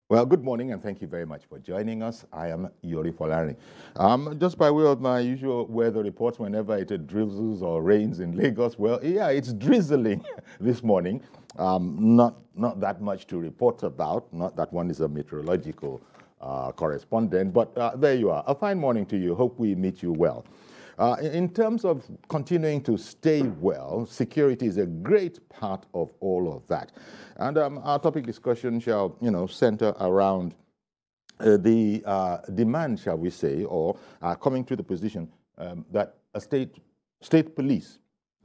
Well, good morning, and thank you very much for joining us. I am Yori Folari. Just by way of my usual weather reports, whenever it drizzles or rains in Lagos, well, yeah, it's drizzling this morning. Not that much to report about. Not that one is a meteorological correspondent, but there you are. A fine morning to you. Hope we meet you well. In terms of continuing to stay well, security is a great part of all of that. And our topic discussion shall, center around the demand, shall we say, or coming to the position that a state police,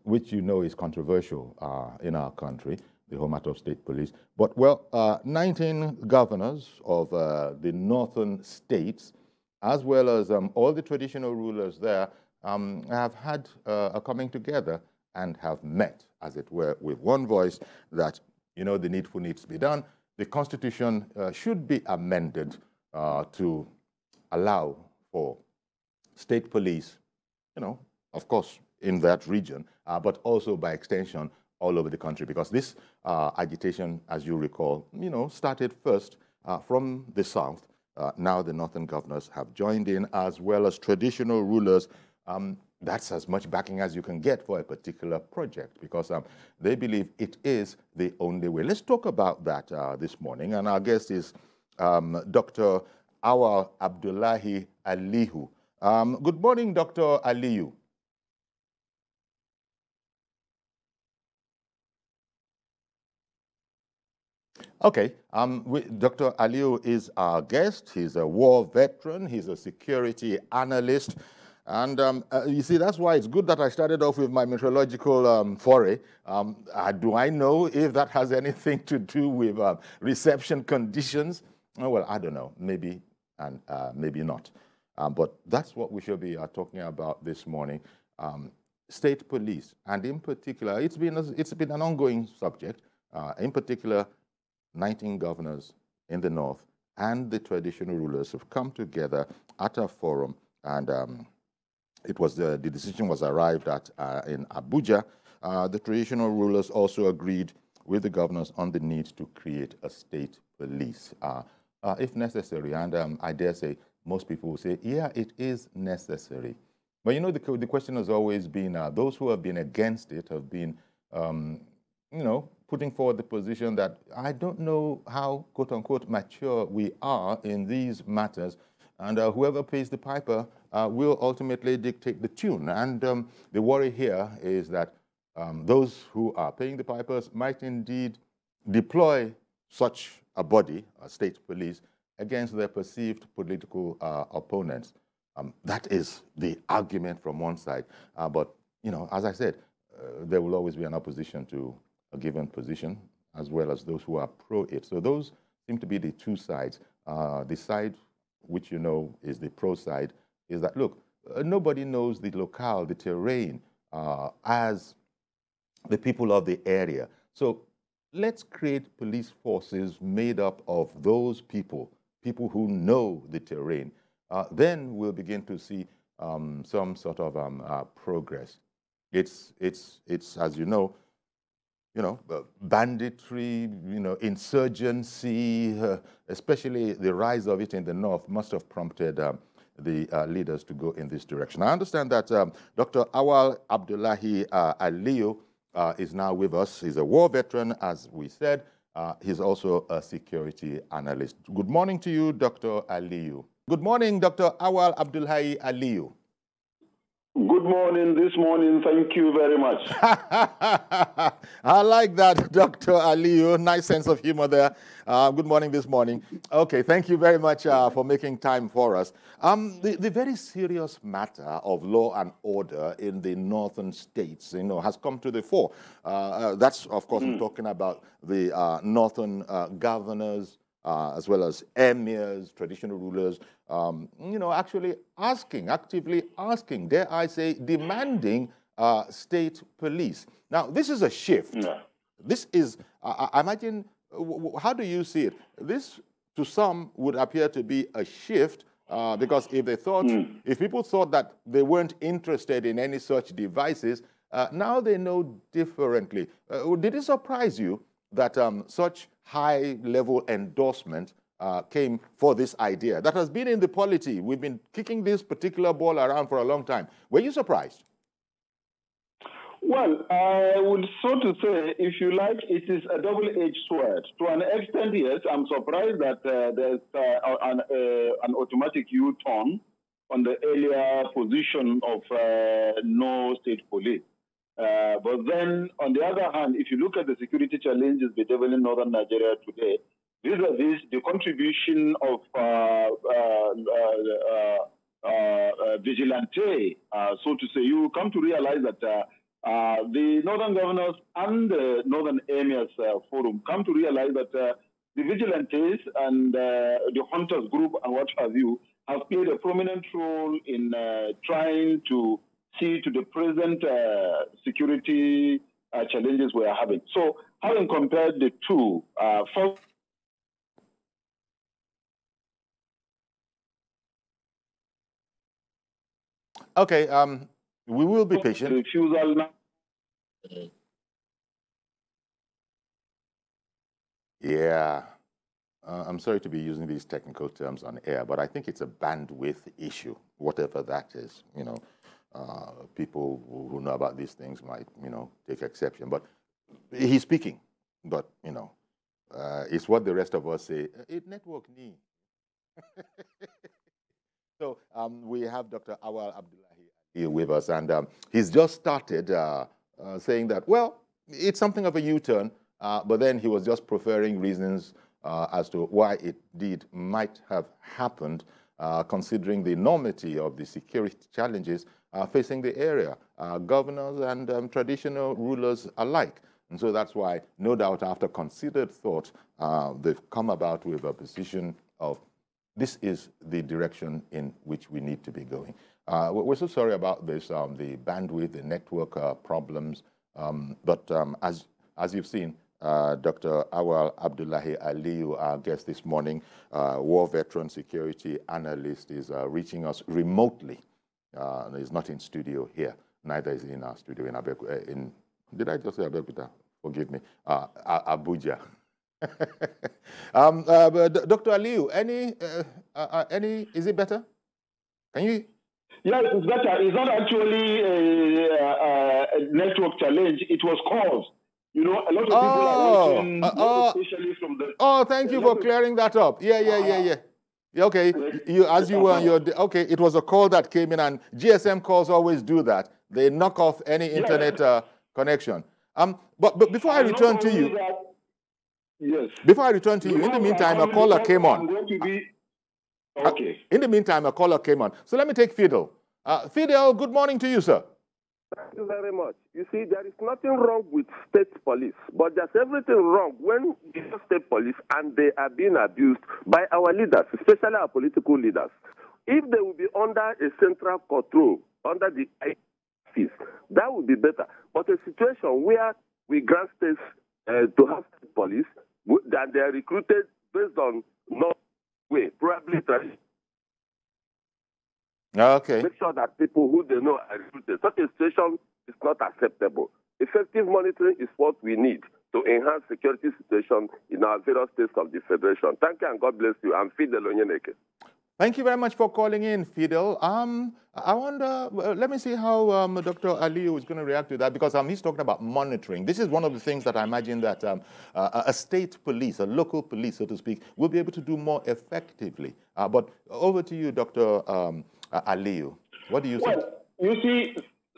which is controversial in our country, the whole matter of state police. But, well, 19 governors of the northern states, as well as all the traditional rulers there, have had a coming together and have met, as it were, with one voice that, the needful needs to be done. The Constitution should be amended to allow for state police, of course, in that region, but also by extension all over the country, because this agitation, as you recall, started first from the south. Now the northern governors have joined in, as well as traditional rulers. That's as much backing as you can get for a particular project, because they believe it is the only way. Let's talk about that this morning, and our guest is Dr. Awal Abdullahi Aliyu. Good morning, Dr. Aliyu. Okay, Dr. Aliyu is our guest. He's a war veteran. He's a security analyst. And you see, that's why it's good that I started off with my meteorological foray. Do I know if that has anything to do with reception conditions? Oh, well, I don't know. Maybe and maybe not. But that's what we should be talking about this morning. State police, and in particular, it's been an ongoing subject. In particular, 19 governors in the north and the traditional rulers have come together at a forum, and the decision was arrived at in Abuja. The traditional rulers also agreed with the governors on the need to create a state police, if necessary. And I dare say most people will say, yeah, it is necessary. But the question has always been, those who have been against it have been, putting forward the position that I don't know how, quote unquote, mature we are in these matters. And whoever pays the piper will ultimately dictate the tune. And the worry here is that those who are paying the pipers might indeed deploy such a body, a state police, against their perceived political opponents. That is the argument from one side. But, as I said, there will always be an opposition to a given position, as well as those who are pro it. So those seem to be the two sides. The side which is the pro side, is that, look, nobody knows the locale, the terrain, as the people of the area. So let's create police forces made up of those people who know the terrain. Then we'll begin to see some sort of progress. It's as banditry, insurgency, especially the rise of it in the north, must have prompted the leaders to go in this direction. I understand that Dr. Awal Abdullahi Aliyu is now with us. He's a war veteran, as we said. He's also a security analyst. Good morning to you, Dr. Aliyu. Good morning, Dr. Awal Abdullahi Aliyu. Good morning this morning. Thank you very much. I like that, Dr. Aliyu. Nice sense of humor there. Good morning this morning. Okay, thank you very much for making time for us. The very serious matter of law and order in the northern states, has come to the fore. That's, of course, I'm talking about the northern governors, as well as emirs, traditional rulers, actually actively asking, dare I say, demanding state police. Now, this is a shift. Yeah. This is, I imagine, how do you see it? This, to some, would appear to be a shift because if people thought that they weren't interested in any such devices, now they know differently. Did it surprise you that such high-level endorsement came for this idea that has been in the polity. We've been kicking this particular ball around for a long time. Were you surprised? Well, I would so to say, if you like, it is a double-edged sword. To an extent, yes, I'm surprised that there's an automatic U-turn on the earlier position of no state police. But then, on the other hand, if you look at the security challenges bedeviling northern Nigeria today, vis-a-vis the contribution of vigilante, so to say, you come to realize that the northern governors and the northern emirs forum come to realize that the vigilantes and the hunters group and what have you have played a prominent role in trying to see to the present security challenges we are having. So having compared the two, first, okay, we will be patient. Refusal now. Yeah. I'm sorry to be using these technical terms on air, but I think it's a bandwidth issue, whatever that is. You know, people who know about these things might, you know, take exception. But he's speaking. But, you know, it's what the rest of us say. It network need. So we have Dr. Awal Abdullahi here with us, and he's just started saying that, well, it's something of a U-turn, but then he was just preferring reasons as to why it might have happened, considering the enormity of the security challenges facing the area, governors and traditional rulers alike. And so that's why, no doubt, after considered thought, they've come about with a position of this is the direction in which we need to be going. We're so sorry about this, the bandwidth, the network problems, but as you've seen, Dr. Awal Abdullahi Aliyu, our guest this morning, war veteran security analyst, is reaching us remotely. He's not in studio here, neither is he in our studio in Abeokuta. Did I just say Abeokuta? Forgive me. Abuja. Dr. Aliyu, any, is it better? Can you? Yes, it's better. It's not actually a network challenge. It was caused. You know, a lot of people are watching, especially from the... Oh, thank you for clearing that up. Yeah. Okay, as you were on your... Okay, it was a call that came in, and GSM calls always do that. They knock off any internet connection. But before I return to you... Yes. Before I return to you, in the meantime, a caller came on. Okay. In the meantime, a caller came on. So let me take FIDEL. FIDEL, good morning to you, sir. Thank you very much. You see, there is nothing wrong with state police, but there's everything wrong when the state police and they are being abused by our leaders, especially our political leaders. If they will be under a central control, under the ICs, that would be better. But a situation where we grant states to have state police, that they are recruited based on no way, probably tradition. Okay. Make sure that people who they know are recruited. Such a situation is not acceptable. Effective monitoring is what we need to enhance security situation in our various states of the Federation. Thank you and God bless you. I'm Fidel Onyeneke. Thank you very much for calling in, Fidel. I wonder, let me see how Dr. Aliyu is going to react to that, because he's talking about monitoring. This is one of the things that I imagine that a state police, a local police, so to speak, will be able to do more effectively. But over to you, Dr. Aliyu. What do you think? Well, you see,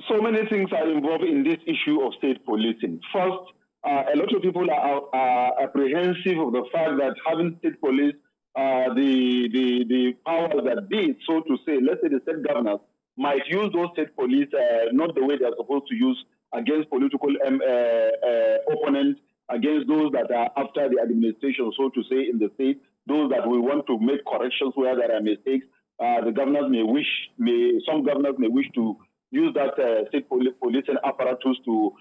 so many things are involved in this issue of state policing. First, a lot of people are apprehensive of the fact that having state police, the powers that be, so to say, let's say the state governors, might use those state police not the way they are supposed to use against political opponents, against those that are after the administration, so to say, in the state, those that we want to make corrections where there are mistakes. The governors some governors may wish to use that state policing apparatus to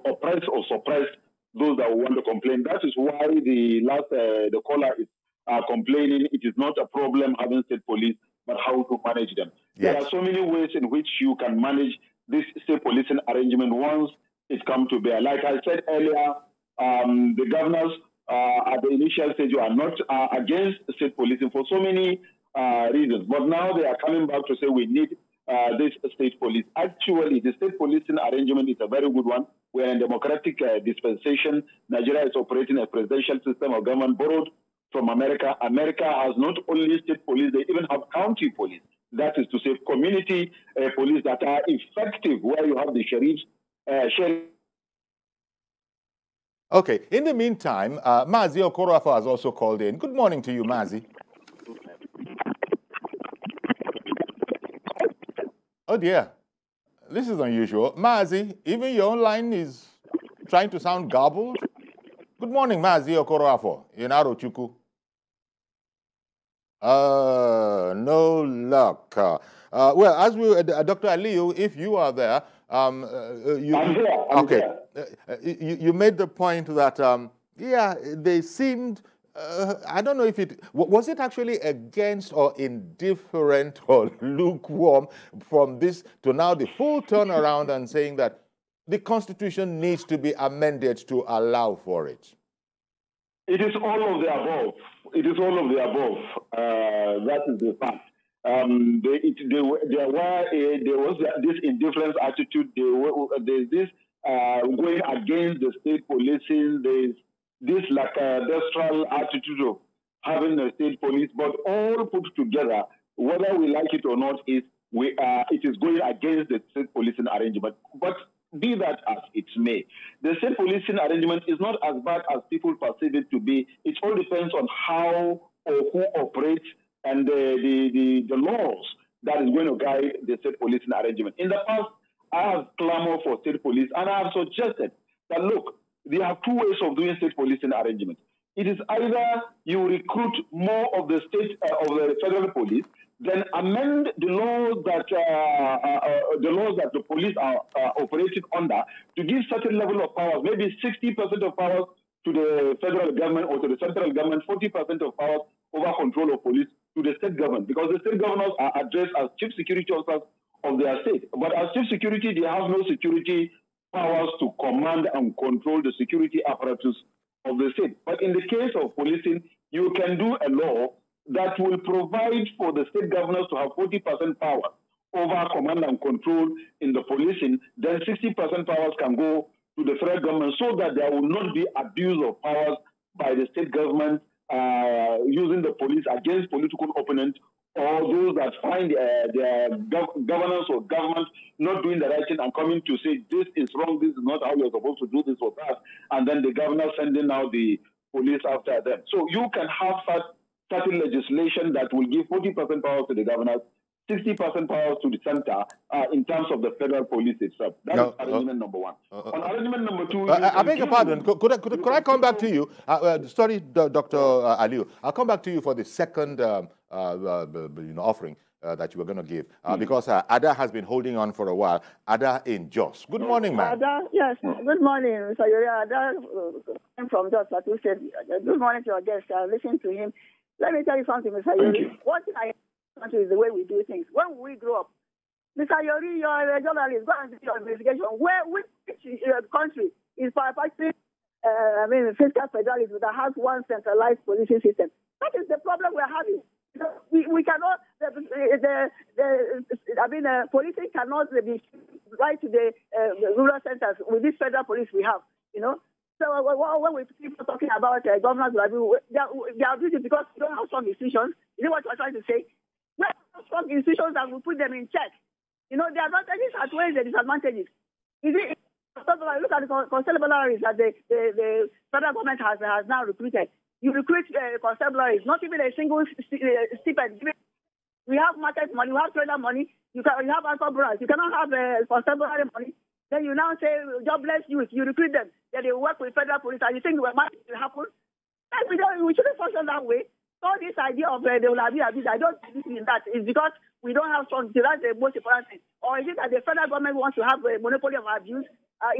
oppress or suppress those that want to complain. That is why the caller is complaining it is not a problem having state police, but how to manage them. Yes. There are so many ways in which you can manage this state policing arrangement once it comes to bear. Like I said earlier, the governors at the initial stage were not against state policing for so many reasons. But now they are coming back to say we need this state police. Actually, the state policing arrangement is a very good one. We're in democratic dispensation. Nigeria is operating a presidential system of government borrowed from America. America has not only state police, they even have county police. That is to say community police that are effective, where you have the sheriffs. Okay. In the meantime, Mazi OKOROAFOR has also called in. Good morning to you, Mazi. Oh, dear. This is unusual. Mazi, even your own line is trying to sound garbled. Good morning, Mazi OKOROAFOR in AROCHUKWU. No luck. Well, as we, Dr. Aliyu, if you are there, I'm here. You made the point that, yeah, they seemed, I don't know if it, was it actually against or indifferent or lukewarm from this to now the full turnaround and saying that the Constitution needs to be amended to allow for it? It is all of the above. It is all of the above. That is the fact. There was this indifference attitude. There's this going against the state policing. There's this like destroying attitude of having a state police. But all put together, whether we like it or not, it is going against the state policing arrangement. But be that as it may, the state policing arrangement is not as bad as people perceive it to be. It all depends on how or who operates and the laws that is going to guide the state policing arrangement. In the past, I have clamored for state police, and I have suggested that, look, there are two ways of doing state policing arrangement. It is either you recruit more of the state of the federal police, then amend the laws that the police are operating under to give certain level of powers, maybe 60% of powers to the federal government or to the central government, 40% of powers over control of police to the state government, because the state governors are addressed as chief security officers of their state. But as chief security, they have no security powers to command and control the security apparatus of the state. But in the case of policing, you can do a law that will provide for the state governors to have 40% power over command and control in the policing. Then 60% powers can go to the federal government, so that there will not be abuse of powers by the state government using the police against political opponents, or those that find their governance or government not doing the right thing and coming to say this is wrong, this is not how you're supposed to do this or that, and then the governor sending out the police after them. So you can have certain legislation that will give 40% powers to the governors, 60% powers to the center in terms of the federal police itself. That is arrangement number one. On arrangement number two... I beg your pardon. Could I come back to you? Sorry, Dr. Aliyu. I'll come back to you for the second offering that you were going to give. Because ADAH has been holding on for a while. ADAH in Jos. Good morning, ma'am. ADAH, yes. Good morning, Mr. Yori. ADAH from Jos, like you said. Good morning to your guest. Listen to him. Let me tell you something, Mr. Yori. What I is the way we do things. When we grow up, Mr. Yori, you're a journalist, go and do your investigation. Which country is practicing, fiscal federalism that has one centralized policing system? That is the problem we're having. We cannot, policing cannot be right to the rural centers with this federal police we have, you know. So when we keep talking about governors, they are doing it because we don't have strong institutions. You know what we're trying to say? We have strong institutions and we put them in check. You know, the advantages outweigh the disadvantages. Look at the constabularies that the federal government has now recruited. You recruit constabularies, not even a single stipend. We have market money, we have trader money, you have alcohol brands. You cannot have constabulary money. Then you now say jobless youth, you recruit them, then they work with federal police, and you think what might happen? We shouldn't function that way. So this idea of the OLADIMEJI, I don't believe in that. It's because we don't have strong, that's the most important thing. Or is it that the federal government wants to have a monopoly of abuse?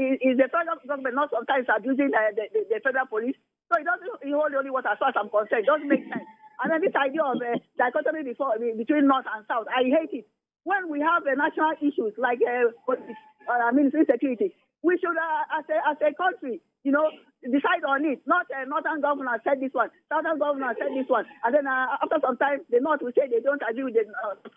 Is the federal government not sometimes abusing the federal police? So it doesn't hold only what as far as I'm concerned. It doesn't make sense. And then this idea of dichotomy between North and South, I hate it. When we have national issues like police, insecurity, we should, as a country, you know, decide on it. Not Northern governor said this one, Southern governor said this one, and then after some time, the North will say they don't agree with the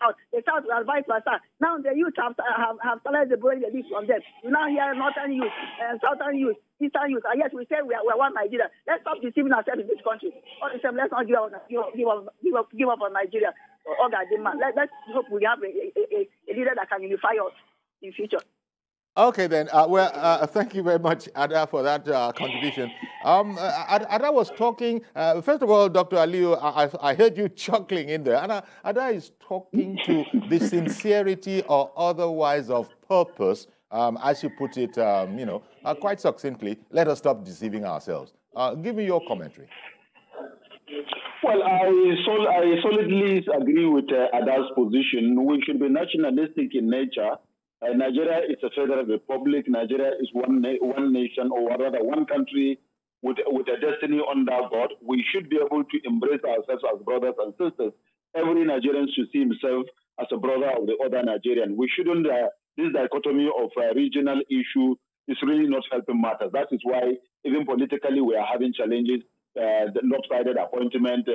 South. The South will vice versa. Now the youth have started borrowing the lead from them. You now hear Northern youth, Southern youth, Eastern youth, and yes, we say we are one Nigeria. Let's stop deceiving ourselves in this country. Let's not give up on Nigeria. Let's hope we have a leader that can unify us in future. Okay, then. Thank you very much, ADAH, for that contribution. ADAH was talking, first of all, Dr. Aliyu, I heard you chuckling in there. ADAH is talking to the sincerity or otherwise of purpose, as you put it, quite succinctly. Let us stop deceiving ourselves. Give me your commentary. Well, I solidly agree with ADAH's position. We should be nationalistic in nature. Nigeria is a federal republic. Nigeria is one nation, or rather one country with a destiny under God. We should be able to embrace ourselves as brothers and sisters. Every Nigerian should see himself as a brother of the other Nigerian. We shouldn't, this dichotomy of regional issue is really not helping matters. That is why even politically we are having challenges. The lopsided appointment,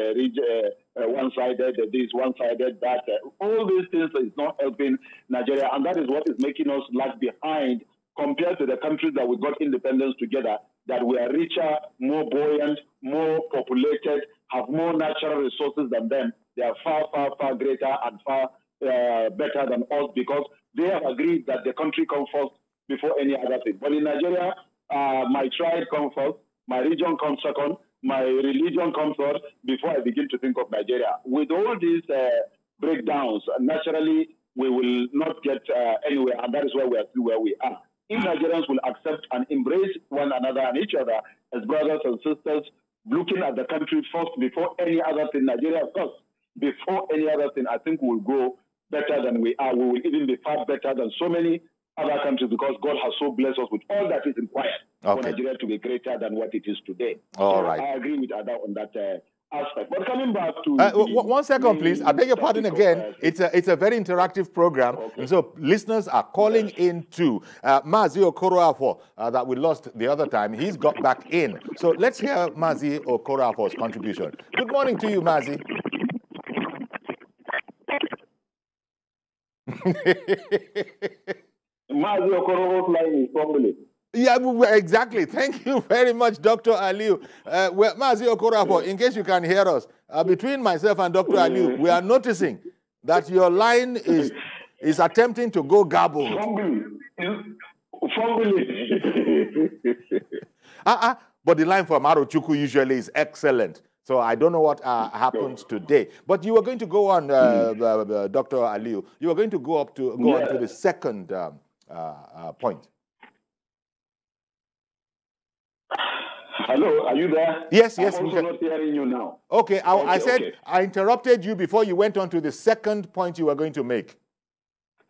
one-sided this, one-sided that. All these things is not helping Nigeria, and that is what is making us lag behind compared to the countries that we got independence together, that we are richer, more buoyant, more populated, have more natural resources than them. They are far, far, far greater and far better than us because they have agreed that the country comes first before any other thing. But in Nigeria, my tribe comes first, my region comes second, my religion comes first before I begin to think of Nigeria. With all these breakdowns, naturally, we will not get anywhere, and that is why we are still where we are. If Nigerians will accept and embrace one another and each other as brothers and sisters, looking at the country first before any other thing, Nigeria first, before any other thing, I think we'll go better than we are. We will even be far better than so many other countries because God has so blessed us with all that is required for Nigeria to be greater than what it is today. All right. I agree with ADAH on that aspect. But coming back to... 1 second, please. I beg your pardon again. It's a very interactive program. Okay. And so listeners are calling in too. Mazi OKOROAFOR, that we lost the other time, he's got back in. So let's hear Mazi OKOROAFOR's contribution. Good morning to you, Mazi. Mazi OKOROAFOR's line is fumbling. Yeah, exactly. Thank you very much, Dr. Aliyu. Mazi OKOROAFOR, in case you can hear us, between myself and Dr. Aliyu, we are noticing that your line is attempting to go garbled. But the line from AROCHUKWU usually is excellent. So I don't know what happens today. But you were going to go on, Dr. Aliyu. You were going to go on to the second point. Hello, are you there? Yes. I'm also not hearing you now. Okay, I said I interrupted you before you went on to the second point you were going to make.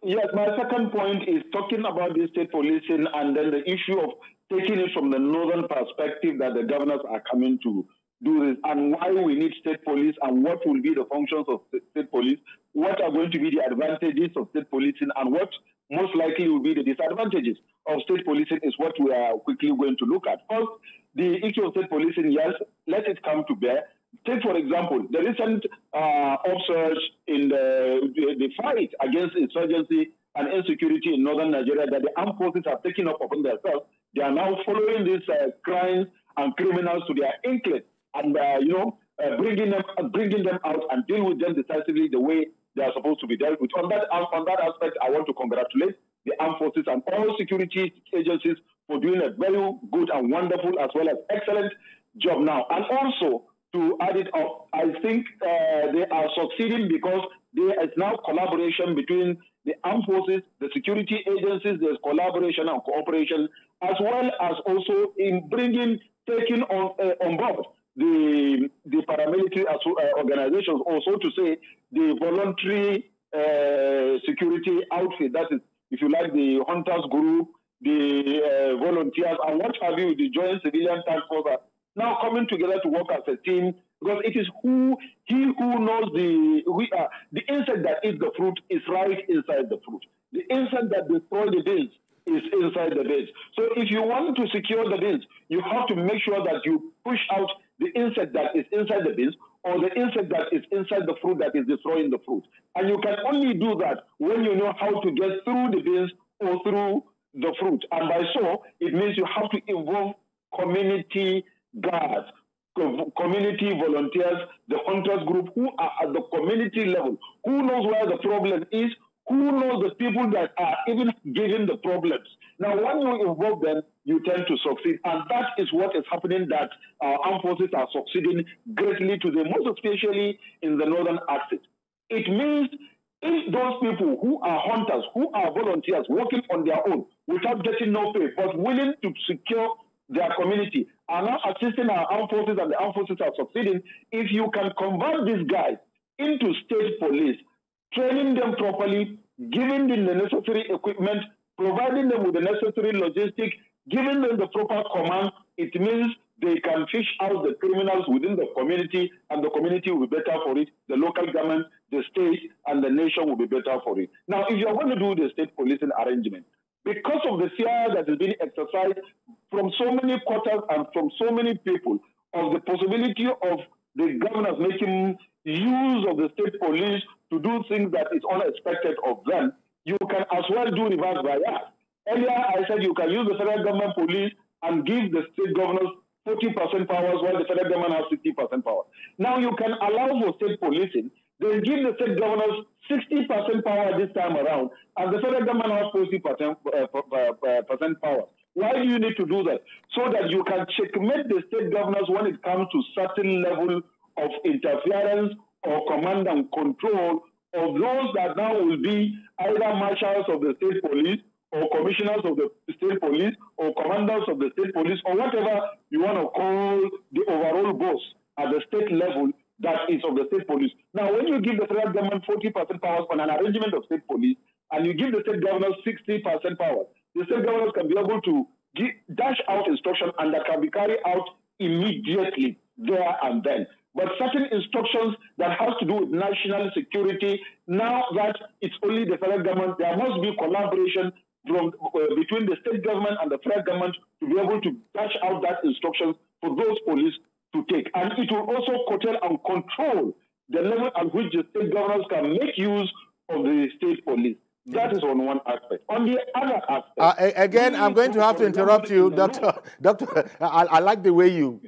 Yes, my second point is talking about the state policing and then the issue of taking it from the northern perspective that the governors are coming to do this and why we need state police and what will be the functions of state police, what are going to be the advantages of state policing and what most likely will be the disadvantages of state policing is what we are quickly going to look at. First, the issue of state policing, yes, let it come to bear. Take, for example, the recent upsurge in the fight against insurgency and insecurity in northern Nigeria that the armed forces have taken up upon themselves. They are now following these crimes and criminals to their enclave and, bringing them out and deal with them decisively the way they are supposed to be dealt with. On that aspect, I want to congratulate the armed forces and all security agencies for doing a very good and wonderful as well as excellent job now. And also, to add it up, I think they are succeeding because there is now collaboration between the armed forces, the security agencies, there's collaboration and cooperation, as well as also in taking on board the paramilitary organizations, also to say the voluntary security outfit, that is, if you like, the hunters group, the volunteers, and what have you, the joint civilian task force are now coming together to work as a team, because it is he who knows the insect that eats the fruit is right inside the fruit. The insect that destroys the beans is inside the bins. So if you want to secure the bins, you have to make sure that you push out the insect that is inside the bins or the insect that is inside the fruit that is destroying the fruit. And you can only do that when you know how to get through the bins or through the fruit. And by so, it means you have to involve community guards, community volunteers, the hunters group who are at the community level, who knows where the problem is, who knows the people that are even giving the problems. Now, when you involve them, you tend to succeed. And that is what is happening, that our armed forces are succeeding greatly today, most especially in the northern axis. It means if those people who are hunters, who are volunteers, working on their own, without getting no pay, but willing to secure their community, are now assisting our armed forces and the armed forces are succeeding, if you can convert these guys into state police, training them properly, giving them the necessary equipment, providing them with the necessary logistics, giving them the proper command, it means they can fish out the criminals within the community, and the community will be better for it. The local government, the state, and the nation will be better for it. Now, if you're going to do the state policing arrangement, because of the fear that is being exercised from so many quarters and from so many people of the possibility of the governors making use of the state police to do things that is unexpected of them, you can as well do reverse bias. Earlier, I said you can use the federal government police and give the state governors 40% powers while the federal government has 60% power. Now you can allow for state policing, then give the state governors 60% power this time around, and the federal government has 40% power. Why do you need to do that? So that you can checkmate the state governors when it comes to certain level of interference or command and control of those that now will be either marshals of the state police or commissioners of the state police or commanders of the state police or whatever you want to call the overall boss at the state level that is of the state police. Now, when you give the federal government 40% powers on an arrangement of state police and you give the state governors 60% power, the state governors can be able to dash out instruction and that can be carried out immediately there and then. But certain instructions that has to do with national security, now that it's only the federal government, there must be collaboration from, between the state government and the federal government to be able to dash out that instructions for those police to take. And it will also curtail and control the level at which the state governors can make use of the state police. That is on one aspect. On the other aspect... again, I'm going to have to interrupt you, Doctor. I like the way your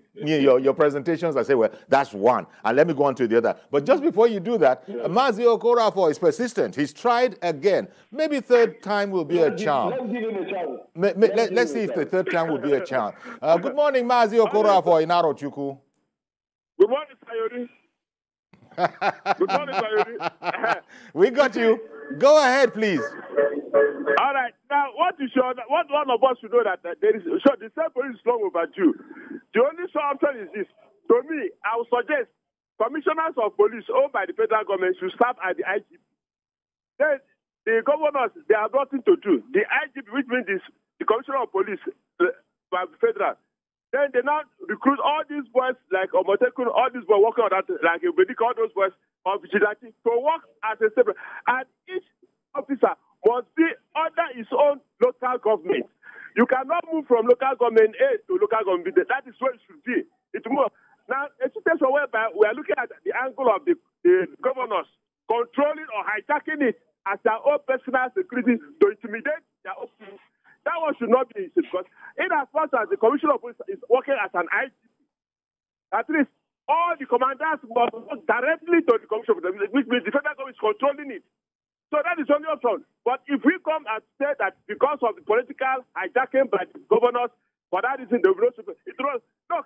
presentations. I say, well, that's one. And let me go on to the other. But just before you do that, Mazi Okorafor is persistent. He's tried again. Maybe third time will be a charm. Let's give him a chance. Let's see if the third time will be a charm. Good morning, Mazi Okorafor in AROCHUKWU. Good morning, Sayori. Good morning, Sayori. We got you. Go ahead, please. All right. Now, what one of us should know that there is the state police is long overdue. The only option is this. To me, I would suggest commissioners of police owned by the federal government should serve at the IGP. Then the governors, they have nothing to do. The IGP, which means the commissioner of police by the federal. Then they now recruit all these boys, like Omotekun, all these boys working on that, like all those boys of vigilante, to work as a separate. And each officer must be under his own local government. You cannot move from local government A to local government B. That is what it should be. It's more. Now, a situation whereby we are looking at the angle of the governors controlling or hijacking it as their own personal security to intimidate their own people. That one should not be easy, because in as much as the commissioner of police is working as an IGP, at least all the commanders must work directly to the commissioner of police, which means the federal government is controlling it. So that is only option. But if we come and say that because of the political hijacking by the governors, for that reason they will not, look,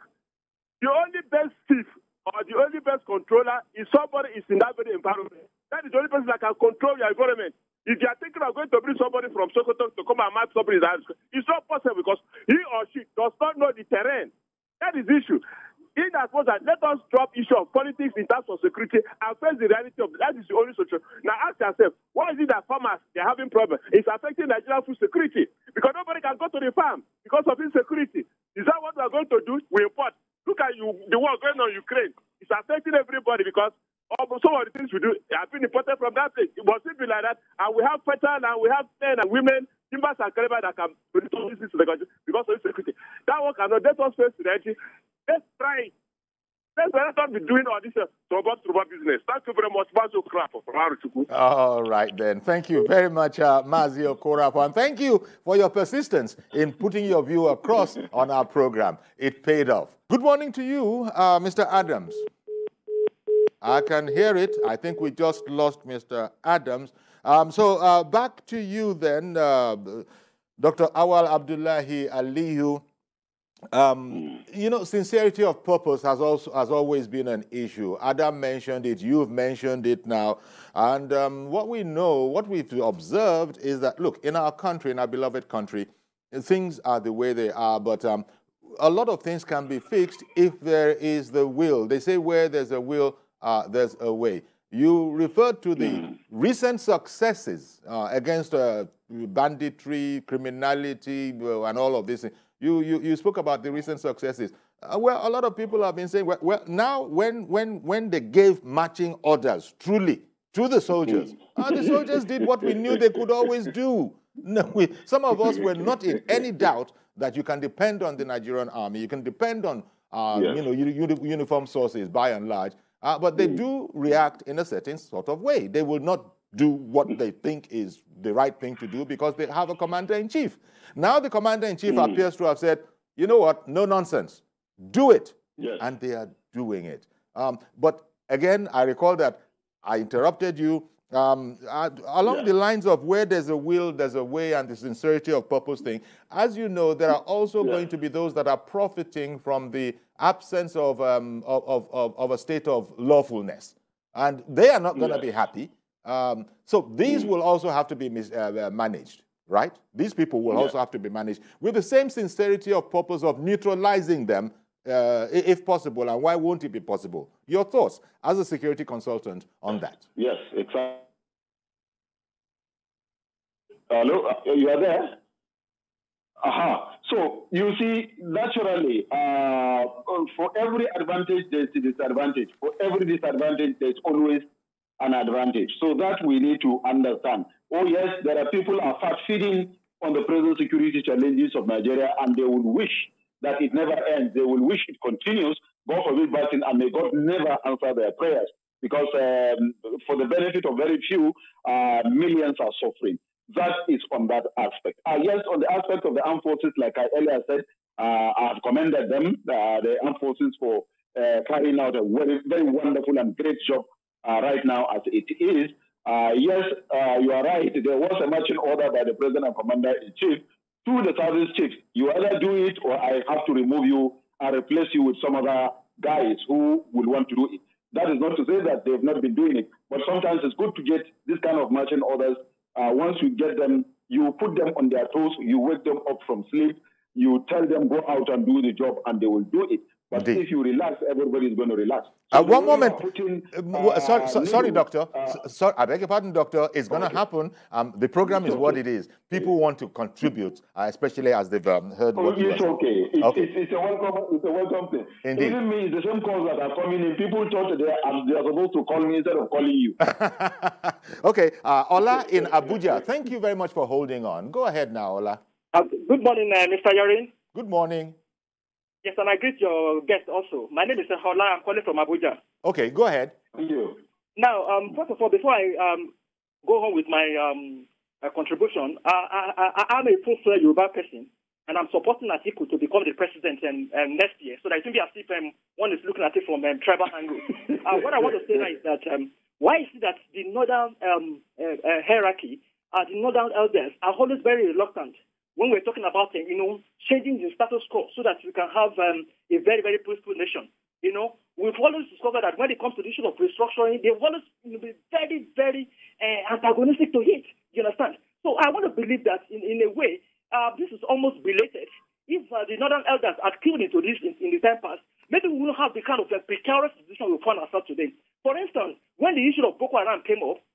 the only best thief or the only best controller is somebody is in that very environment. That is the only person that can control your environment. If you are thinking of going to bring somebody from Sokoto to come and map somebody in the house, it's not possible because he or she does not know the terrain. That is the issue. In as much as let us drop issue of politics in terms of security and face the reality of that is the only solution. Now ask yourself, why is it that farmers they are having problems? It's affecting Nigerian food security because nobody can go to the farm because of insecurity. Is that what we are going to do? We import. Look at the war going on in Ukraine. It's affecting everybody because some of the things we do have been imported from that place. It must be like that. And we have fertile and we have men and women timbers and caliber that can produce this to the country because of security. That one cannot. Let us face reality. Let's try. Let's not be doing all this robot business. Thank you very much, Mazi Okorafor from AROCHUKWU. All right, then. Thank you very much, Mazi Okorafor. And thank you for your persistence in putting your view across on our program. It paid off. Good morning to you, Mr. Adams. I can hear it. I think we just lost Mr. Adams. So back to you then, Dr. Awal Abdullahi Aliyu. You know, sincerity of purpose has always been an issue. Adam mentioned it, you've mentioned it now. And what we know, what we've observed is that, look, in our country, in our beloved country, things are the way they are, but a lot of things can be fixed if there is the will. They say where there's a will, there's a way. You referred to the recent successes against banditry, criminality, and all of this. You spoke about the recent successes. Well, a lot of people have been saying, well now when they gave marching orders, truly, to the soldiers did what we knew they could always do. No, some of us were not in any doubt that you can depend on the Nigerian army, you can depend on uniform sources by and large, but they do react in a certain sort of way. They will not do what they think is the right thing to do because they have a commander-in-chief. Now the commander-in-chief appears to have said, you know what, no nonsense, do it. Yes. And they are doing it. But again, I recall that I interrupted you along the lines of where there's a will, there's a way, and the sincerity of purpose thing. As you know, there are also going to be those that are profiting from the absence of a state of lawfulness. And they are not going to be happy. So these will also have to be managed, right? These people will also have to be managed with the same sincerity of purpose of neutralizing them, if possible. And why won't it be possible? Your thoughts as a security consultant on that? Yes, exactly. Hello, you are there? Aha. So you see, naturally, for every advantage, there's a disadvantage. For every disadvantage, there's always an advantage. So that we need to understand. Oh yes, there are people are fat feeding on the present security challenges of Nigeria, and they will wish that it never ends. They will wish it continues, God forbid, and may God never answer their prayers, because for the benefit of very few, millions are suffering. That is on that aspect. Yes, on the aspect of the armed forces, like I earlier said, I have commended them, the armed forces, for carrying out a very, very wonderful and great job right now as it is. Yes, you are right. There was a marching order by the President and Commander-in-Chief to the service chiefs. You either do it or I have to remove you and replace you with some other guys who will want to do it. That is not to say that they've not been doing it, but sometimes it's good to get this kind of marching orders. Once you get them, you put them on their toes, you wake them up from sleep, you tell them go out and do the job, and they will do it. But if you relax, everybody is going to relax. So one moment. Sorry, Doctor. Sorry, I beg your pardon, Doctor. It's going to happen. The program is what it is. People want to contribute, especially as they've heard what you It's okay. It's a welcome thing. Indeed. Even me, the same calls that are coming in, people thought they are supposed to call me instead of calling you. Okay. Ola in Abuja, thank you very much for holding on. Go ahead now, Ola. Good morning, Mr. Yarin. Good morning. Yes, and I greet your guest also. My name is Ola. I'm calling from Abuja. Okay, go ahead. Thank you. Now, first of all, before I go on with my contribution, I'm a full-fledged Yoruba person, and I'm supporting Atiku to become the president next year. So that it will be as if one is looking at it from tribal angle. What I want to say now is that why is it that the northern hierarchy, the northern elders, are always very reluctant when we're talking about, changing the status quo so that we can have a very, very peaceful nation. We've always discovered that when it comes to the issue of restructuring, they've always been very, very antagonistic to it. You understand? So I want to believe that in a way, this is almost belated. If the northern elders had killed into this in the time past, maybe we wouldn't have the kind of precarious position we find ourselves today. For instance, when the issue of Boko Haram came up,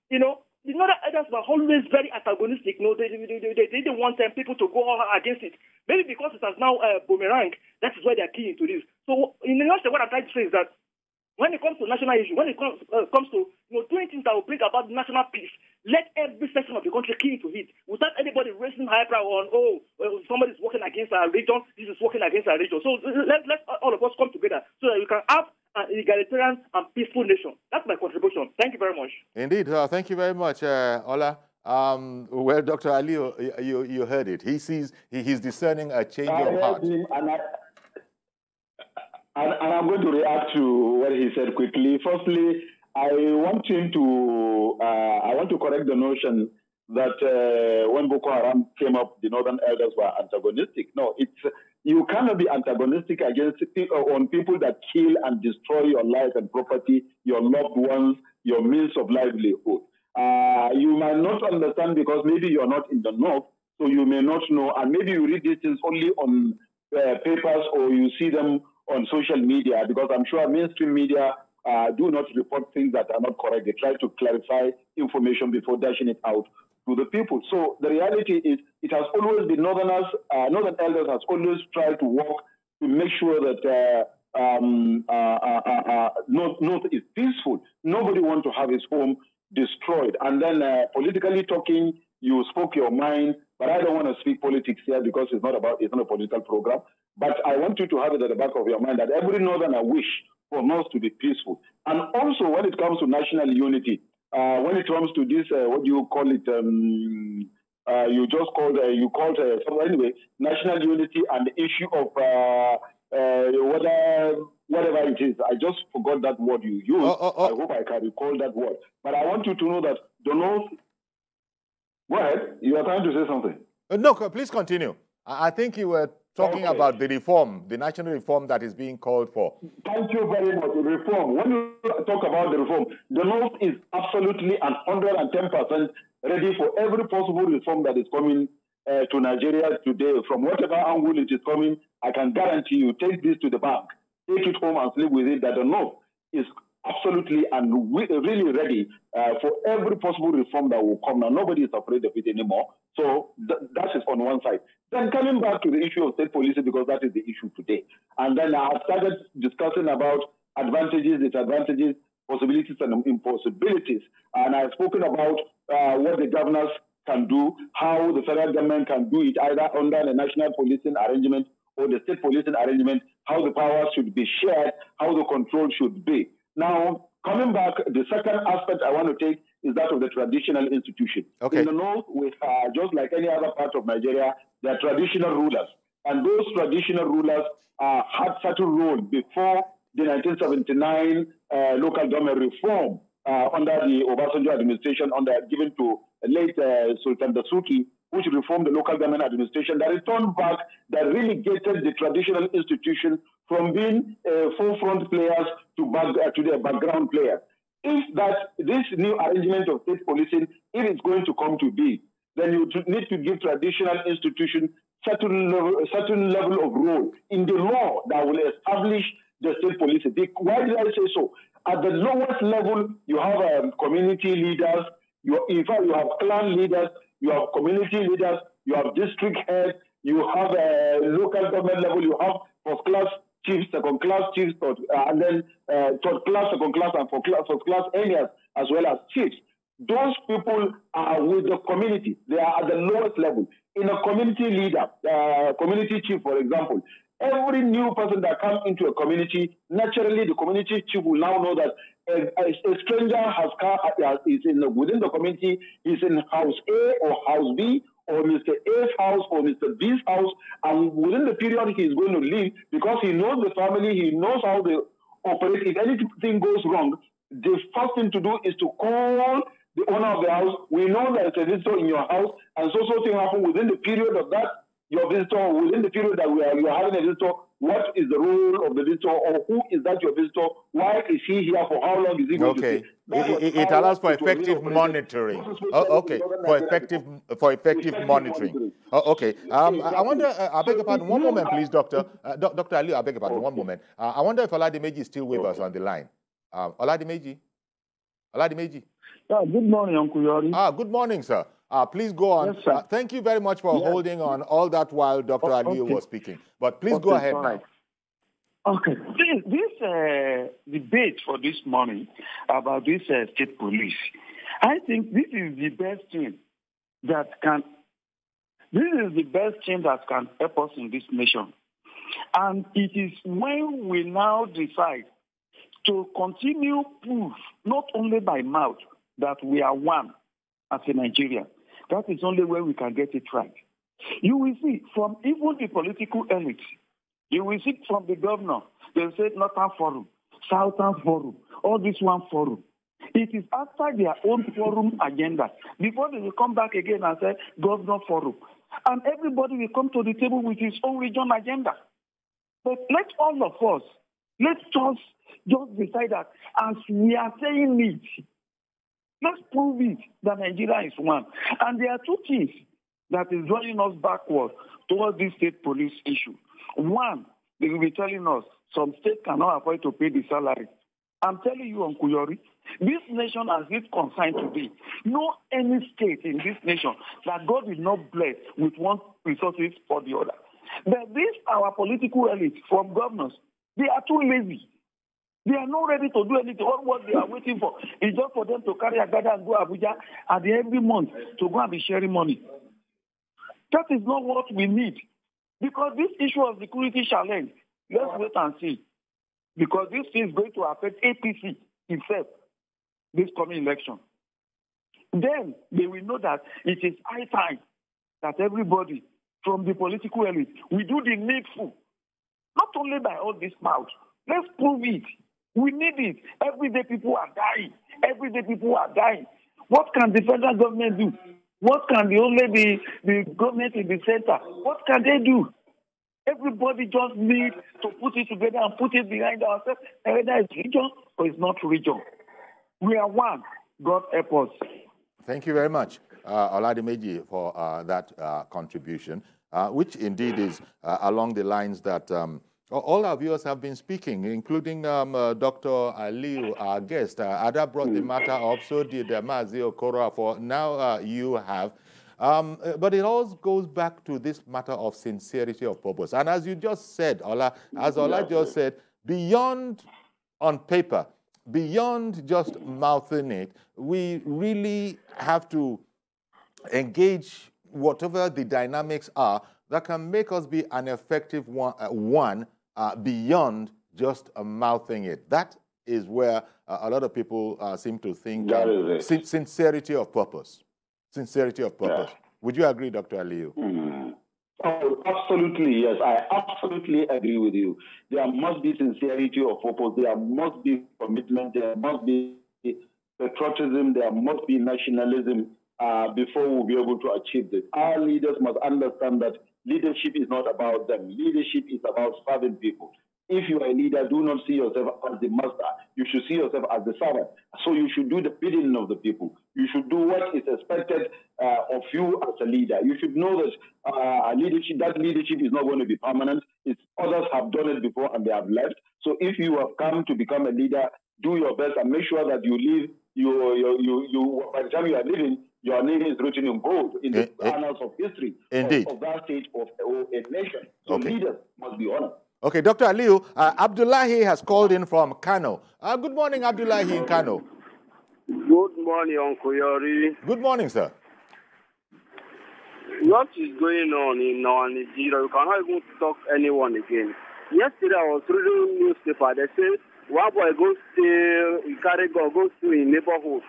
the northern elders were always very antagonistic. They didn't want people to go against it. Maybe because it has now boomerang, that is why they are key into this. So, in a nutshell, what I'm trying to say is that when it comes to national issue, when it comes to doing things that will bring about national peace, let every section of the country key into it. without anybody raising eyebrow on, somebody's working against our region, this is working against our region. So let all of us come together so that we can have an egalitarian and peaceful nation. That's my contribution. Thank you very much. Indeed. Thank you very much, Ola. Well, Dr. Ali, you heard it. He's discerning a change of heart. And I'm going to react to what he said quickly. Firstly, I want to correct the notion that when Boko Haram came up, the Northern Elders were antagonistic. No, you cannot be antagonistic against on people that kill and destroy your life and property, your loved ones, your means of livelihood. You might not understand because maybe you're not in the north, so you may not know, and maybe you read these things only on papers or you see them on social media, because I'm sure mainstream media do not report things that are not correct. They try to clarify information before dashing it out to the people. So the reality is, it has always been Northern Elders has always tried to work to make sure that North is peaceful. Nobody wants to have his home destroyed. And then politically talking, you spoke your mind, but I don't want to speak politics here because it's not a political program. But I want you to have it at the back of your mind that every Northerner wish for North to be peaceful. And also when it comes to national unity, when it comes to this, what do you call it? Anyway, national unity and the issue of whatever it is. I just forgot that word you used. I hope I can recall that word. But I want you to know that the North. Go ahead. You are trying to say something. No, please continue. I think you were talking about the reform, the national reform that is being called for. Thank you very much. Reform. When you talk about the reform, the North is absolutely 110% ready for every possible reform that is coming to Nigeria today. From whatever angle it is coming, I can guarantee you, take this to the bank, take it home and sleep with it, that the North is absolutely and really ready for every possible reform that will come. Now, nobody is afraid of it anymore. So that is on one side. Then coming back to the issue of state policing, because that is the issue today. And then I started discussing about advantages, disadvantages, possibilities and impossibilities. And I've spoken about what the governors can do, how the federal government can do it, either under the national policing arrangement or the state policing arrangement, how the powers should be shared, how the control should be. Now, coming back, the second aspect I want to take is that of the traditional institution. Okay. In the North, we just like any other part of Nigeria, there are traditional rulers. And those traditional rulers had such a role before the 1979 local government reform under the Obasanjo administration, given to late Sultan Dasuki, which reformed the local government administration, that returned back, that relegated the traditional institution from being forefront players to the background players. If this new arrangement of state policing, if it's going to come to be, then you need to give traditional institutions certain level of role in the law that will establish the state policing. Why did I say so? At the lowest level, you have community leaders. In fact, you have clan leaders. You have community leaders. You have district heads. You have local government level. You have first-class chiefs, second-class chiefs, and then third-class, second-class, and first-class areas, as well as chiefs. Those people are with the community. They are at the lowest level. In a community leader, community chief, for example, every new person that comes into a community, naturally the community chief will now know that a stranger is within the community, is in house A or house B, or Mr. A's house or Mr. B's house, and within the period he is going to leave, because he knows the family, he knows how they operate. If anything goes wrong, the first thing to do is to call the owner of the house. We know that there's a visitor in your house, and so thing happen within the period of that, your visitor, within the period that you're having a visitor, what is the role of the visitor, or who is that your visitor? Why is he here? For how long is he going to stay? It allows for effective monitoring. For effective monitoring. Okay. I wonder, I beg your pardon, one moment, please, Doctor. Dr. Ali, I beg your pardon, one moment. I wonder if OLADIMEJI is still with us on the line. OLADIMEJI? Yeah, good morning, Uncle Yori. Good morning, sir. Please go on. Yes, sir. Thank you very much for holding on all that while Dr. Ali was speaking. But please go ahead now. Okay. This debate for this morning about this state police, I think this is the best thing that can This is the best thing that can help us in this nation. And it is when we now decide to continue proof, not only by mouth, that we are one as a Nigerian. That is only when we can get it right. You will see from even the political elite, you will see from the governor, they say Northern Forum, Southern Forum, all this one forum. It is after their own forum agenda before they will come back again and say Governor Forum. And everybody will come to the table with his own region agenda. But let all of us, let's just decide that as we are saying it, let's prove it that Nigeria is one. And there are two things that is drawing us backward towards this state police issue. One, they will be telling us some states cannot afford to pay the salary. I'm telling you, Uncle Yori, this nation as it's concerned today, no any state in this nation that God will not bless with one resources or the other. But this, our political elite from governors, they are too lazy. They are not ready to do anything. All what they are waiting for is just for them to carry a gather and go to Abuja at the every month to go and be sharing money. That is not what we need. Because this issue of security challenge, let's wait and see. Because this is going to affect APC itself this coming election. Then they will know that it is high time that everybody from the political elite, we do the needful. Not only by all this mouth. Let's prove it. We need it. Every day people are dying. Every day people are dying. What can the federal government do? What can the government in the center? What can they do? Everybody just needs to put it together and put it behind ourselves. Whether it's region or it's not region. We are one. God help us. Thank you very much, OLADIMEJI, for that contribution, which indeed is along the lines that all our viewers have been speaking, including Dr. Aliu, our guest. ADAH brought the matter up, so did Mazi OKOROAFOR. Now you have. But it all goes back to this matter of sincerity of purpose. And as you just said, Ola just said, beyond on paper, beyond just mouthing it, we really have to engage whatever the dynamics are that can make us be an effective one beyond just mouthing it. That is where a lot of people seem to think sincerity of purpose. Sincerity of purpose. Yeah. Would you agree, Dr. Aliu? Oh, absolutely, yes. I absolutely agree with you. There must be sincerity of purpose. There must be commitment. There must be patriotism. There must be nationalism before we'll be able to achieve this. Our leaders must understand that leadership is not about them. Leadership is about serving people. If you are a leader, do not see yourself as the master. You should see yourself as the servant. So you should do the bidding of the people. You should do what is expected of you as a leader. You should know that leadership is not going to be permanent. Others have done it before and they have left. So if you have come to become a leader, do your best and make sure that you live. By the time you are leaving, your name is written in gold in the annals of history of that state of a nation. So leaders must be honored. Okay, Dr. Aliu, Abdullahi has called in from Kano. Good morning, Abdullahi in Kano. Good morning, Uncle Yori. Good morning, sir. What is going on in our Nigeria? You cannot even talk anyone again. Yesterday I was reading newspaper. They say one boy goes to in neighborhood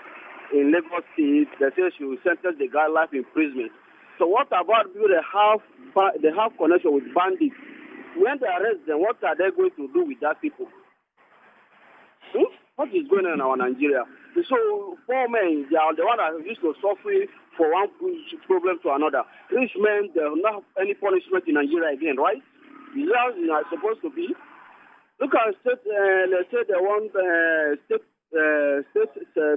in Lagos State. They say she will sentence the guy life imprisonment. So what about people they have connection with bandits? When they arrest them, what are they going to do with that people? What is going on in our Nigeria? So poor men, they are the one that used to suffer for one problem to another. Rich men, they don't have any punishment in Nigeria again, right? Is that supposed to be? Look at state, let's say they want state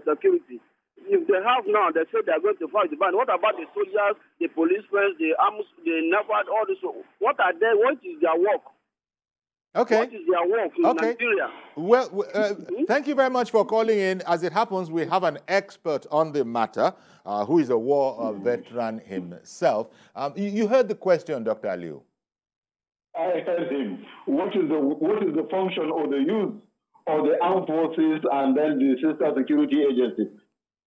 security. If they have now, they say they are going to fight the band. What about the soldiers, the policemen, the arms, the NAVAD, all this? What are they? What is their work? Okay. What is their work in Nigeria? Well, thank you very much for calling in. As it happens, we have an expert on the matter who is a war veteran himself. You heard the question, Dr. Aliu. I heard him. What is the function or the use of the armed forces and then the sister security agencies?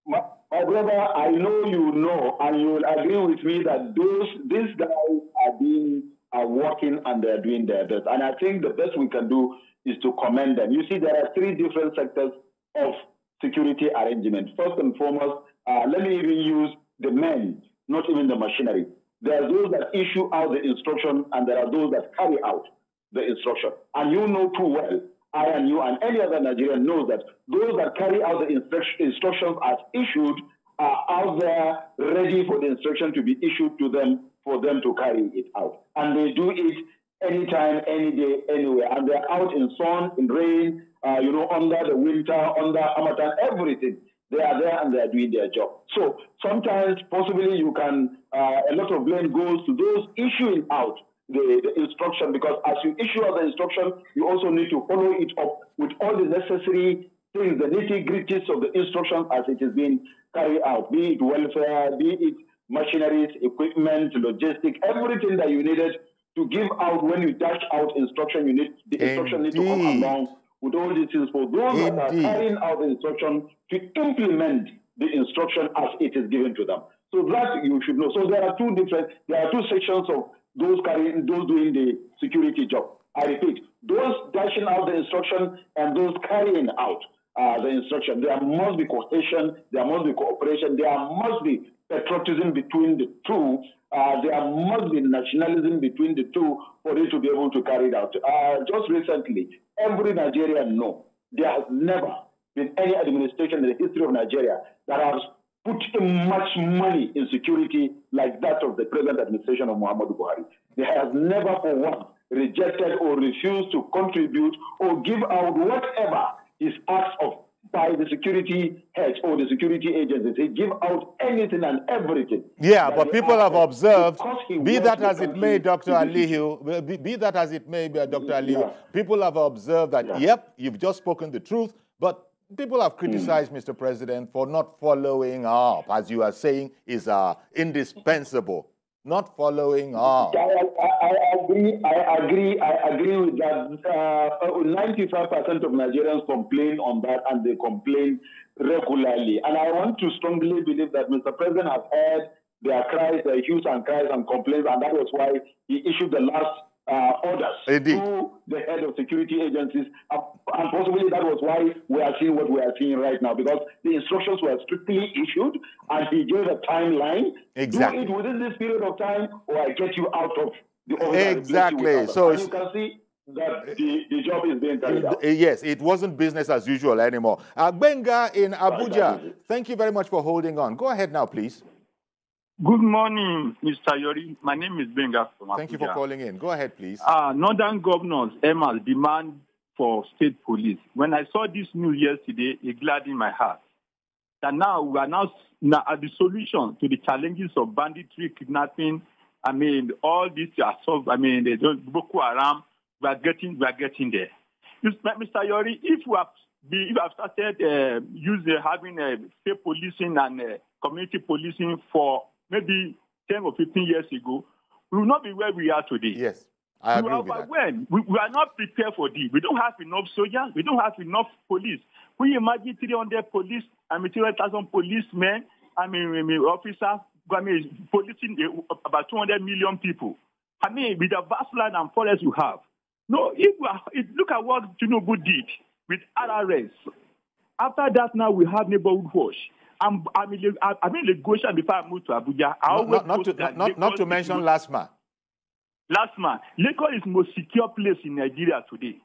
My brother, I know you know, and you will agree with me that these guys are working and they're doing their best. And I think the best we can do is to commend them. You see, there are three different sectors of security arrangement. First and foremost, let me even use the men, not even the machinery. There are those that issue out the instruction, and there are those that carry out the instruction. And you know too well, I and you and any other Nigerian knows that those that carry out the instructions as issued are out there ready for the instruction to be issued to them for them to carry it out. And they do it anytime, any day, anywhere. And they're out in sun, in rain, under the winter, under Hamatan, everything. They are there and they are doing their job. So sometimes, possibly, you can, a lot of blame goes to those issuing out the instruction, because as you issue out the instruction, you also need to follow it up with all the necessary things, the nitty-gritties of the instructions as it is being carried out, be it welfare, be it machineries, equipment, logistics, everything that you needed to give out when you dash out instruction, the instruction needs to come along with all these things for those that are carrying out the instruction to implement the instruction as it is given to them. So that you should know. So there are two sections of those doing the security job. I repeat, those dashing out the instruction and those carrying out the instruction. There must be cohesion, there must be cooperation, there must be patriotism between the two, there must be nationalism between the two for it to be able to carry it out. Just recently, every Nigerian knows there has never been any administration in the history of Nigeria that has put in much money in security like that of the present administration of Muhammadu Buhari. There has never for once rejected or refused to contribute or give out whatever is asked of by the security heads or the security agencies. They give out anything and everything. Yeah, but people have observed, be that as it may, Dr. Aliyu, be that as it may, Dr. Aliyu, people have observed that, yep, you've just spoken the truth, but people have criticized Mr. President for not following up, as you are saying, is indispensable. Not following up. I agree with that. 95% of Nigerians complain on that, and they complain regularly. And I want to strongly believe that Mr. President has heard their cries, their hues and cries and complaints, and that was why he issued the last orders to the head of security agencies, and possibly that was why we are seeing what we are seeing right now, because the instructions were strictly issued and he gave a timeline. Exactly. Do it within this period of time, or I get you out of the office. Exactly. So and you can see that the job is being carried out. Yes, it wasn't business as usual anymore. GBENGA in Abuja, thank you very much for holding on. Go ahead now, please. Good morning, Mr. Yori. My name is GBENGA from Abuja. Thank you for calling in. Go ahead, please. Northern governors, Emirs, demand for state police. When I saw this news yesterday, it gladdened my heart. That now we are now at the solution to the challenges of banditry, kidnapping. I mean, all these assault. I mean, the Boko Haram. We are getting there. Mr. Yori, if we have started having state policing and community policing for maybe 10 or 15 years ago, we will not be where we are today. Yes, I agree with that. We are not prepared for this. We don't have enough soldiers. We don't have enough police. We imagine 300 police, 300,000 policemen, officers, policing about 200 million people. With the vast land and forest you have. No, look at what Tinubu did with RRS. After that, now we have neighborhood watch. I'm in Lagos before I moved to Abuja. Not to mention LASMA. Lagos is the most secure place in Nigeria today,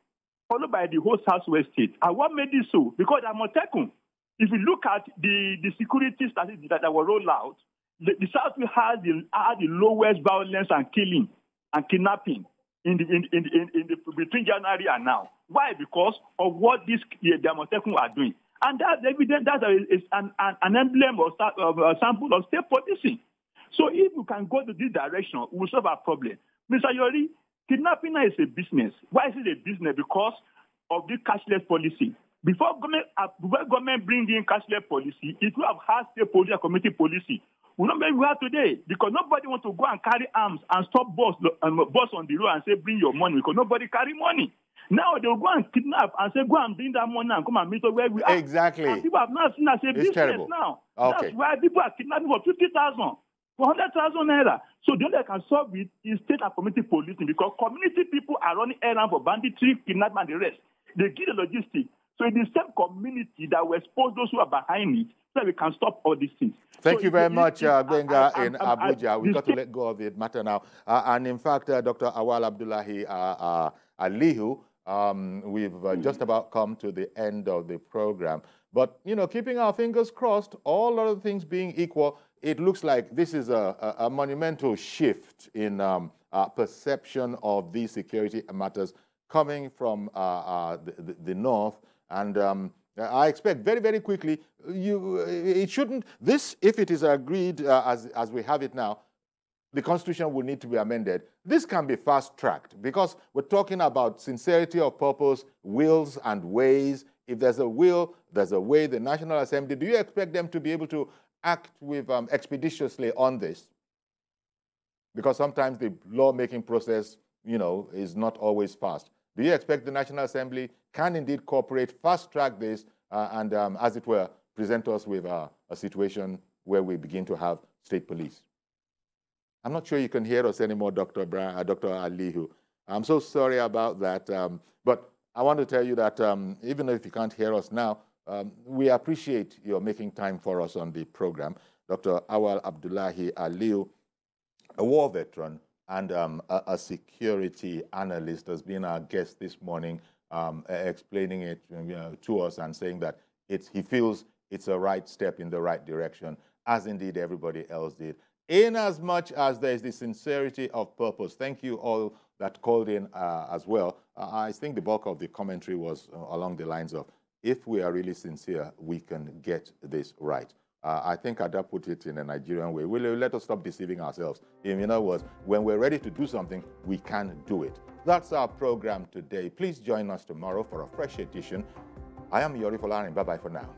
followed by the whole Southwest state. And what made it so? Because Amotekun, if you look at the security statistics that were rolled out, the Southwest had the lowest violence and killing and kidnapping between January and now. Why? Because of what the Amotekun are doing. And that's evident. That is an emblem or a sample of state policing. So if you can go to this direction, we'll solve our problem. Mr. Yori, kidnapping is a business. Why is it a business? Because of the cashless policy. Before government bring in cashless policy, it will have had state policy and community policy. We don't make we have today, because nobody wants to go and carry arms and stop boss on the road and say, bring your money, because nobody carry money. Now they'll go and kidnap and say, go and bring that money and come and meet us where we are. Exactly. And people have now seen as a business terrible. now. Okay. That's why people are kidnapping for 50,000, for 100,000 naira. So the only way they can solve it is state and community policing, because community people are running errands for banditry, kidnapping, and the rest. They give the logistics. So it is the same community that will expose those who are behind it, so that we can stop all these things. Thank you very much, GBENGA in Abuja. We've got to let go of the matter now. And in fact, Dr. Awal Abdullahi Aliyu, we've just about come to the end of the program. But, you know, keeping our fingers crossed, all other things being equal, it looks like this is a monumental shift in perception of these security matters coming from the north. And I expect very, very quickly, it shouldn't, this, if it is agreed as we have it now, the Constitution will need to be amended. This can be fast-tracked because we're talking about sincerity of purpose, wills and ways. If there's a will, there's a way. The National Assembly, do you expect them to be able to act with expeditiously on this? Because sometimes the lawmaking process, you know, is not always fast. Do you expect the National Assembly can indeed cooperate, fast-track this, and, as it were, present us with a situation where we begin to have state police? I'm not sure you can hear us anymore, Dr. Aliyu. I'm so sorry about that. But I want to tell you that even if you can't hear us now, we appreciate your making time for us on the program. Dr. Awal Abdullahi Aliyu, a war veteran and a security analyst, has been our guest this morning, explaining it to us and saying that he feels it's a right step in the right direction, as indeed everybody else did. In as much as there is the sincerity of purpose. Thank you all that called in as well. I think the bulk of the commentary was along the lines of, if we are really sincere, we can get this right. I think Ada put it in a Nigerian way. Let us stop deceiving ourselves. In other words, when we're ready to do something, we can do it. That's our program today. Please join us tomorrow for a fresh edition. I am Yori Folarin. Bye-bye for now.